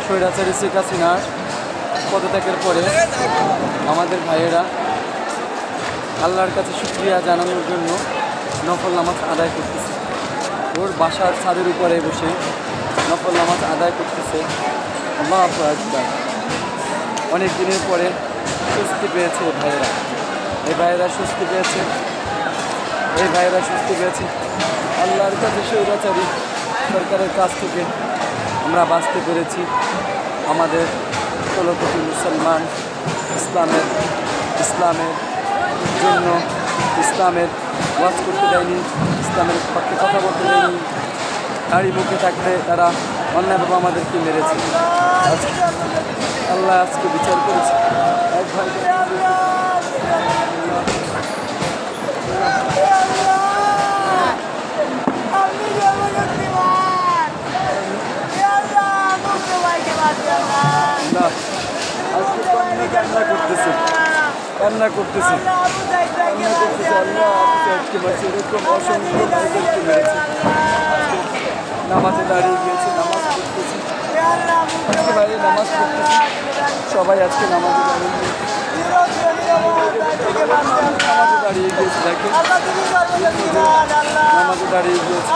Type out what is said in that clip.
স্বৈরাচারী শেখ হাসিনার পদত্যাগের পরে আমাদের ভাইয়েরা আল্লাহর কাছে শুকরিয়া জানানোর জন্য নফল নামাজ আদায় করতেছে। ওর বাসার ছাদের উপরে বসে নফল নামাজ আদায় করতেছে। আল্লাহু আকবার। অনেক দিনের পরে স্বস্তি পেয়েছে এই ভাইয়েরা স্বস্তি পেয়েছে। আল্লাহর কাছে স্বৈরাচারী সরকারের কাছ থেকে আমরা বাঁচতে পেরেছি। আমাদের 16 কোটি মুসলমান ইসলামের জন্য ইসলামের ওয়াজ করতে দেয়নি, ইসলামের পক্ষে কথা বলতে দেয়নি। দাড়ি মুখে থাকতে তারা অন্যায়ভাবে আমাদেরকে মেরেছে। আল্লাহ আজকে বিচার করেছে। এক ভাই কান্না করতেছে এরকম অসংখ্য ভাইদেরকে মেরেছে। নামাজে দাঁড়িয়ে গিয়েছে, নামাজ পড়তেছে, আজকে বাইরে নামাজ পড়তেছে। সবাই আজকে নামাজে দাঁড়িয়ে গিয়েছে। দেখেন নামাজে দাঁড়িয়ে গিয়েছে।